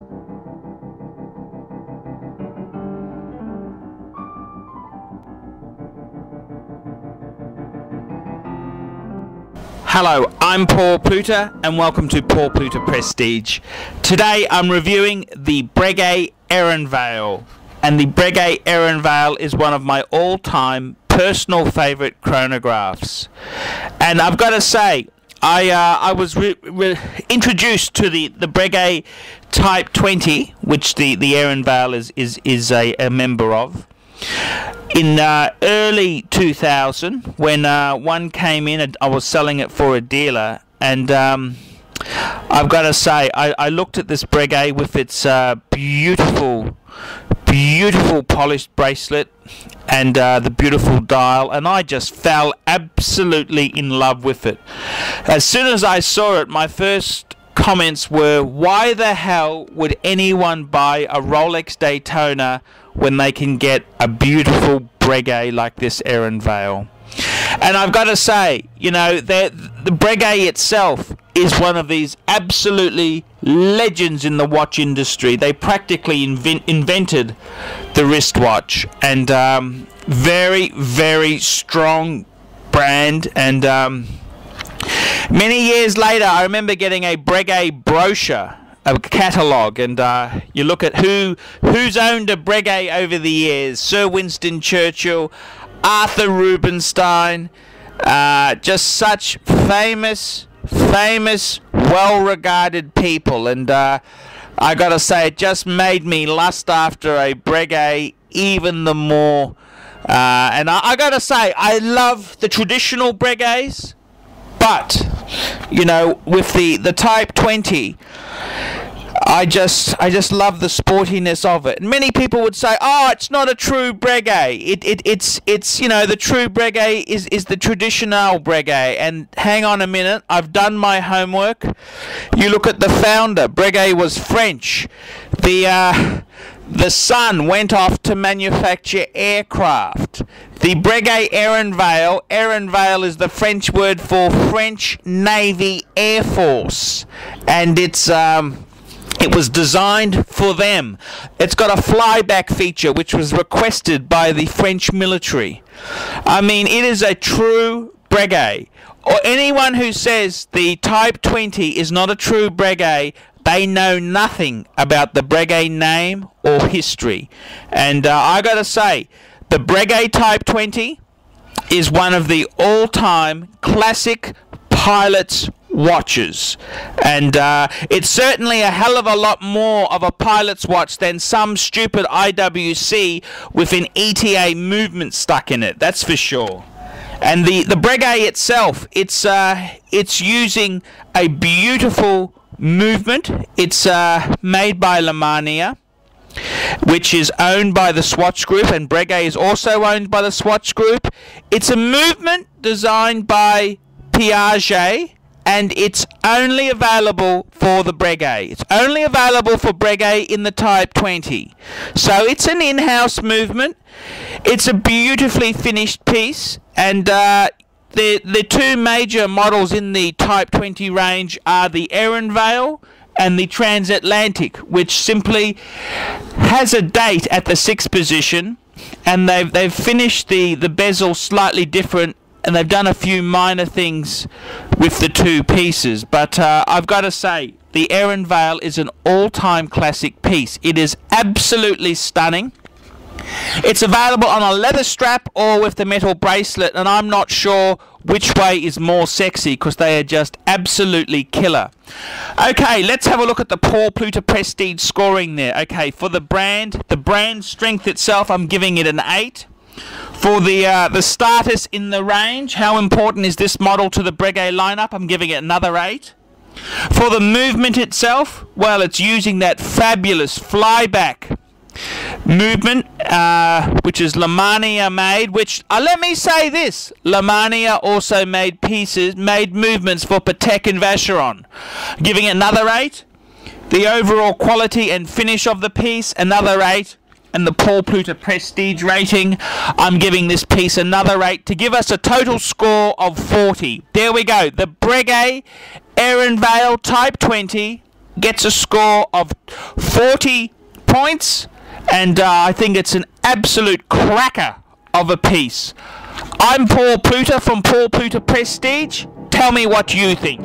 Hello, I'm Paul Pluta and welcome to Paul Pluta Prestige. Today I'm reviewing the Breguet Aeronavale, and the Breguet Aeronavale is one of my all-time personal favourite chronographs. And I've got to say, I was introduced to the Breguet Type 20, which the Aeronavale is a member of, in early 2000, when one came in and I was selling it for a dealer, and I've got to say, I looked at this Breguet with its beautiful polished bracelet and the beautiful dial, and I just fell absolutely in love with it. As soon as I saw it, my first comments were, why the hell would anyone buy a Rolex Daytona when they can get a beautiful Breguet like this Aeronavale? And I've got to say, you know, the Breguet itself is one of these absolutely legends in the watch industry. They practically invented the wristwatch, and very, very strong brand. And many years later, I remember getting a Breguet brochure, a catalogue, and you look at who's owned a Breguet over the years: Sir Winston Churchill, Arthur Rubinstein, just such famous, well-regarded people. And I gotta say, it just made me lust after a Breguet even the more. And I gotta say, I love the traditional Breguets, but you know, with the Type 20, I just love the sportiness of it. And many people would say, oh, it's not a true Breguet. It's you know, the true Breguet is the traditional Breguet. And hang on a minute, I've done my homework. You look at the founder. Breguet was French. The son went off to manufacture aircraft. The Breguet Aeronavale is the French word for French Navy Air Force, and it was designed for them. It's got a flyback feature which was requested by the French military. I mean, it is a true Breguet. Or anyone who says the Type 20 is not a true Breguet, they know nothing about the Breguet name or history. And I gotta say, the Breguet Type 20 is one of the all-time classic pilot's watches, and it's certainly a hell of a lot more of a pilot's watch than some stupid IWC with an ETA movement stuck in it, that's for sure. And the Breguet itself, it's using a beautiful movement. It's made by Lemania, which is owned by the Swatch Group, and Breguet is also owned by the Swatch Group. It's a movement designed by Piaget, and it's only available for the Breguet. It's only available for Breguet in the Type 20. So it's an in-house movement. It's a beautifully finished piece, and the two major models in the Type 20 range are the Aeronavale and the Transatlantic, which simply has a date at the 6th position, and they've finished the bezel slightly different, and they've done a few minor things with the two pieces. But I've got to say, the Aeronavale is an all-time classic piece. It is absolutely stunning. It's available on a leather strap or with the metal bracelet, and I'm not sure which way is more sexy because they are just absolutely killer. Okay, let's have a look at the Paul Pluta Prestige scoring there. Okay, for the brand strength itself, I'm giving it an 8. For the status in the range, how important is this model to the Breguet lineup? I'm giving it another 8. For the movement itself, well, it's using that fabulous flyback movement, which is Lemania made, which, let me say this, Lemania also made movements for Patek and Vacheron. Giving it another 8. The overall quality and finish of the piece, another 8. And the Paul Pluta Prestige rating, I'm giving this piece another 8 to give us a total score of 40. There we go. The Breguet Aeronavale Type 20 gets a score of 40 points, and I think it's an absolute cracker of a piece. I'm Paul Pluta from Paul Pluta Prestige. Tell me what you think.